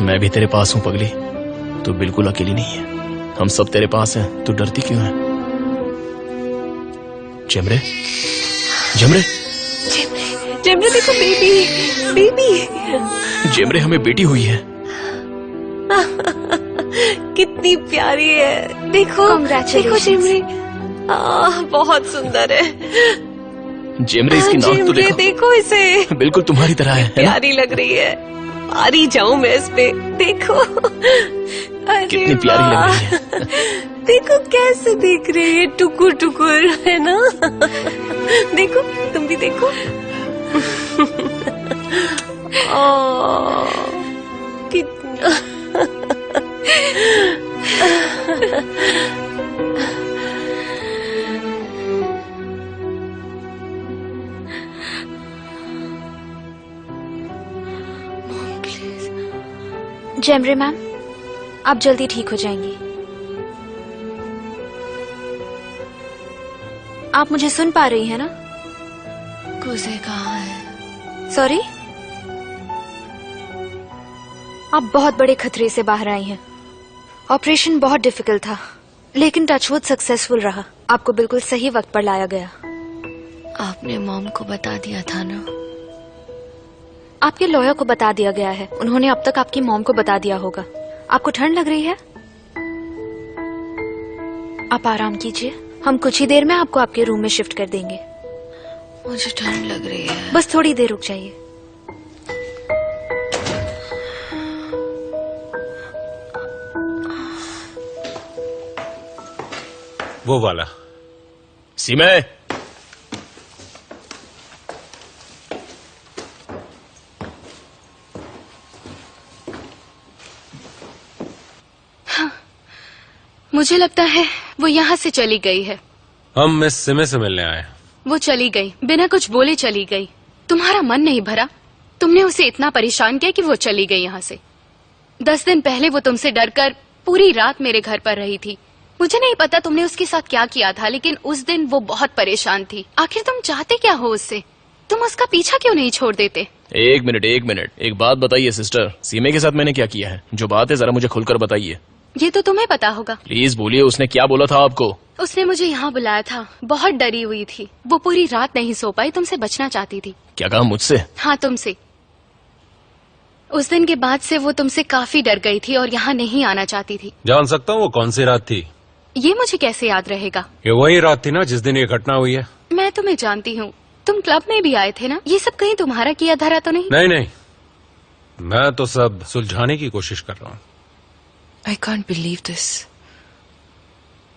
मैं भी तेरे पास हूँ पगली, तू बिल्कुल अकेली नहीं है। हम सब तेरे पास हैं, तू डरती क्यों है? जेमरे, जेमरे, जेमरे देखो, बेबी। जेमरे, हमें बेटी हुई है। कितनी प्यारी है, देखो देखो जेमरे, बहुत सुंदर है। जेमरे, इसकी नाक तो देखो इसे, बिल्कुल तुम्हारी तरह है। प्यारी लग रही है। पारी जाऊं मैं इस पे, देखो कितनी प्यारी लग रही है। देखो कैसे देख रही है, टुकुर टुकुर, है ना? देखो, तुम भी देखो। कितना जेमरे मैम, आप जल्दी ठीक हो जाएंगी। आप मुझे सुन पा रही हैं ना? कुसे कहाँ है? सॉरी, आप बहुत बड़े खतरे से बाहर आई हैं। ऑपरेशन बहुत डिफिकल्ट था, लेकिन टचवुड सक्सेसफुल रहा। आपको बिल्कुल सही वक्त पर लाया गया। आपने मॉम को बता दिया था ना? आपके लॉयर को बता दिया गया है। उन्होंने अब तक आपकी मॉम को बता दिया होगा। आपको ठंड लग रही है? आप आराम कीजिए, हम कुछ ही देर में आपको आपके रूम में शिफ्ट कर देंगे। मुझे ठंड लग रही है। बस थोड़ी देर रुक जाइए। वो वाला सीमे, मुझे लगता है वो यहाँ से चली गई है। हम मिस सिमे से मिलने आए। वो चली गई, बिना कुछ बोले चली गई। तुम्हारा मन नहीं भरा? तुमने उसे इतना परेशान किया कि वो चली गई यहाँ से। 10 दिन पहले वो तुमसे डरकर पूरी रात मेरे घर पर रही थी। मुझे नहीं पता तुमने उसके साथ क्या किया था, लेकिन उस दिन वो बहुत परेशान थी। आखिर तुम चाहते क्या हो उससे? तुम उसका पीछा क्यों नहीं छोड़ देते? एक मिनट, एक बात बताइए सिस्टर, सीमे के साथ मैंने क्या किया है? जो बात है जरा मुझे खुलकर बताइए। ये तो तुम्हें पता होगा। प्लीज बोलिए, उसने क्या बोला था आपको? उसने मुझे यहाँ बुलाया था, बहुत डरी हुई थी। वो पूरी रात नहीं सो पाई, तुमसे बचना चाहती थी। क्या कहा? मुझसे? हाँ, तुमसे। उस दिन के बाद से वो तुमसे काफी डर गई थी और यहाँ नहीं आना चाहती थी। जान सकता हूँ वो कौन सी रात थी? ये मुझे कैसे याद रहेगा? ये वही रात थी ना जिस दिन ये घटना हुई है। मैं तुम्हें जानती हूँ, तुम क्लब में भी आए थे ना। ये सब कहीं तुम्हारा किया धरा तो नहीं? नहीं, मैं तो सब सुलझाने की कोशिश कर रहा हूँ। I can't believe this.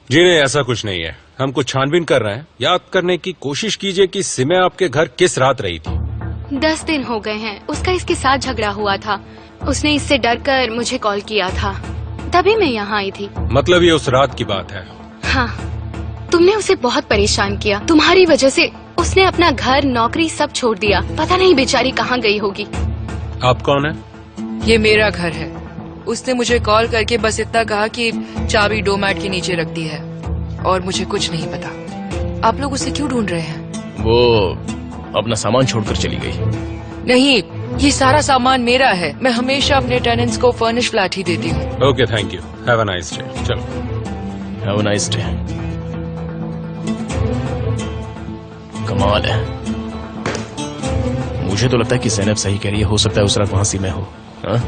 जी नहीं, ऐसा कुछ नहीं है। हम कुछ छानबीन कर रहे हैं। याद करने की कोशिश कीजिए कि सिमे आपके घर किस रात रही थी। 10 दिन हो गए हैं उसका इसके साथ झगड़ा हुआ था। उसने इससे डरकर मुझे कॉल किया था, तभी मैं यहाँ आई थी। मतलब ये उस रात की बात है? हाँ, तुमने उसे बहुत परेशान किया। तुम्हारी वजह से उसने अपना घर, नौकरी सब छोड़ दिया। पता नहीं बेचारी कहाँ गई होगी। आप कौन है? ये मेरा घर है। उसने मुझे कॉल करके बस इतना कहा कि चाबी डोरमैट के नीचे रख दी है, और मुझे कुछ नहीं पता। आप लोग उसे क्यों ढूंढ रहे हैं? वो अपना सामान छोड़कर चली गई। नहीं, ये सारा सामान मेरा है। मैं हमेशा अपने टेनेंट्स को फर्निश फ्लैट ही देती हूँ। Okay, thank you. Have a nice day. चलो, हैव अ नाइस डे। कमाल है। मुझे तो लगता है कि ज़ैनब सही कह रही है। हो सकता है उस रात वहां सीमे हो। हाँ?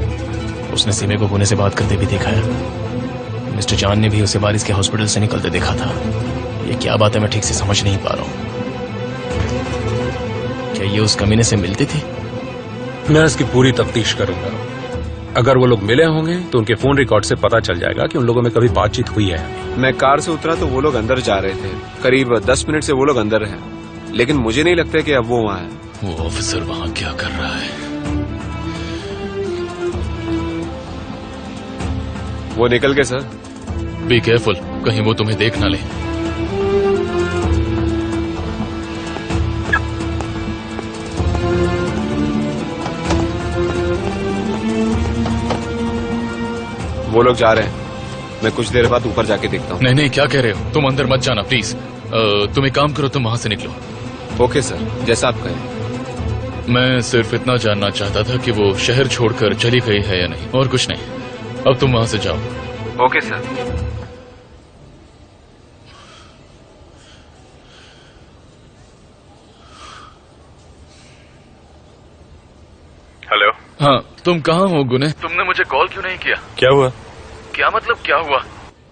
उसने सीमे को पुणे से बात करते भी देखा है। मिस्टर चांद ने भी उसे बारिश के हॉस्पिटल से निकलते देखा था। ये क्या बात है, मैं ठीक से समझ नहीं पा रहा हूँ। क्या ये उस कमीने से मिलती थी? मैं इसकी पूरी तफ्तीश करूंगा। अगर वो लोग मिले होंगे तो उनके फोन रिकॉर्ड से पता चल जाएगा कि उन लोगों में कभी बातचीत हुई है। मैं कार से उतरा तो वो लोग अंदर जा रहे थे। करीब 10 मिनट से वो लोग अंदर हैं, लेकिन मुझे नहीं लगता कि अब वो वहाँ है। वो ऑफिसर वहाँ क्या कर रहा है? वो निकल गए सर। बी केयरफुल, कहीं वो तुम्हें देख ना ले। वो लोग जा रहे हैं। मैं कुछ देर बाद ऊपर जाके देखता हूँ। नहीं, क्या कह रहे हो? तुम अंदर मत जाना प्लीज। तुम एक काम करो, तुम वहां से निकलो। ओके सर, जैसा आप कहें। मैं सिर्फ इतना जानना चाहता था कि वो शहर छोड़कर चली गई है या नहीं, और कुछ नहीं। अब तुम वहां से जाओ। Okay sir. हेलो। हाँ, तुम कहाँ हो गुने? तुमने मुझे कॉल क्यों नहीं किया? क्या हुआ? क्या मतलब क्या हुआ?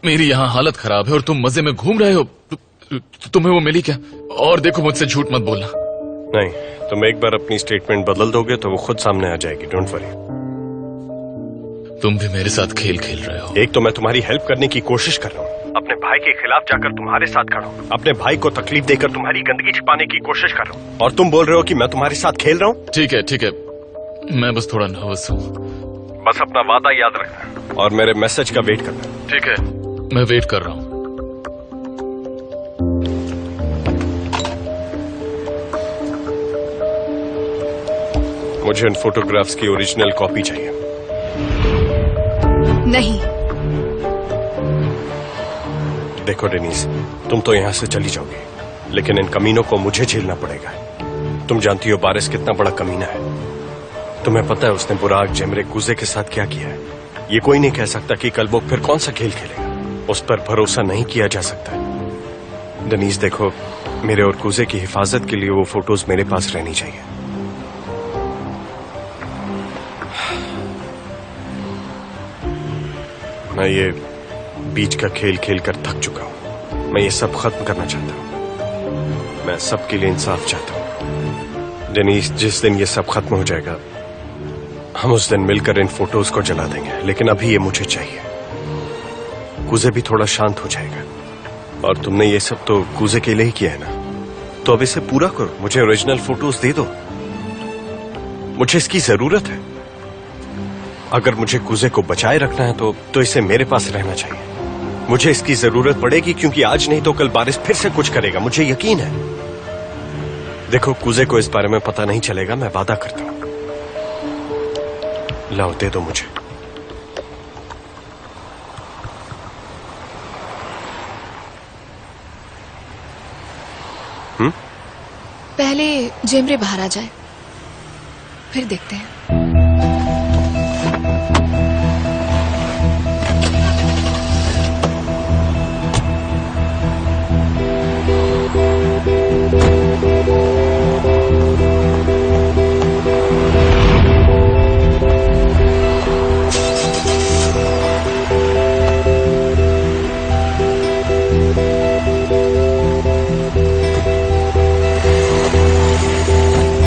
मेरी यहाँ हालत खराब है और तुम मजे में घूम रहे हो। तुम्हें वो मिली क्या? और देखो, मुझसे झूठ मत बोलना। नहीं, तुम एक बार अपनी स्टेटमेंट बदल दोगे तो वो खुद सामने आ जाएगी। Don't worry. तुम भी मेरे साथ खेल खेल रहे हो। एक तो मैं तुम्हारी हेल्प करने की कोशिश कर रहा हूँ, अपने भाई के खिलाफ जाकर तुम्हारे साथ खड़ा हूँ, अपने भाई को तकलीफ देकर तुम्हारी गंदगी छिपाने की कोशिश कर रहा हूँ, और तुम बोल रहे हो कि मैं तुम्हारे साथ खेल रहा हूँ। ठीक है ठीक है, मैं बस थोड़ा नर्वस हूँ। बस अपना वादा याद रखना और मेरे मैसेज का वेट करना। ठीक है, मैं वेट कर रहा हूँ। मुझे उन फोटोग्राफ्स की ओरिजिनल कॉपी चाहिए। नहीं। देखो डेनीस, तुम तो यहाँ से चली जाओगी, लेकिन इन कमीनों को मुझे झेलना पड़ेगा। तुम जानती हो बारिश कितना बड़ा कमीना है। तुम्हें पता है उसने बुराक जेमरे कूजे के साथ क्या किया है। ये कोई नहीं कह सकता कि कल वो फिर कौन सा खेल खेलेगा। उस पर भरोसा नहीं किया जा सकता। डेनीस देखो, मेरे और कूजे की हिफाजत के लिए वो फोटोज मेरे पास रहनी चाहिए। मैं ये बीच का खेल खेल कर थक चुका हूं। मैं ये सब खत्म करना चाहता हूं। मैं सबके लिए इंसाफ चाहता हूं। डेनीस, जिस दिन ये सब खत्म हो जाएगा, हम उस दिन मिलकर इन फोटोज को जला देंगे, लेकिन अभी ये मुझे चाहिए। कूजे भी थोड़ा शांत हो जाएगा। और तुमने ये सब तो कूजे के लिए ही किया है ना, तो अब इसे पूरा करो। मुझे ओरिजिनल फोटोज दे दो, मुझे इसकी जरूरत है। अगर मुझे कूजे को बचाए रखना है तो इसे मेरे पास रहना चाहिए। मुझे इसकी जरूरत पड़ेगी, क्योंकि आज नहीं तो कल बारिश फिर से कुछ करेगा, मुझे यकीन है। देखो, कूजे को इस बारे में पता नहीं चलेगा, मैं वादा करता हूं। लाओ, दे दो मुझे। पहले जेमरे बाहर आ जाए, फिर देखते हैं।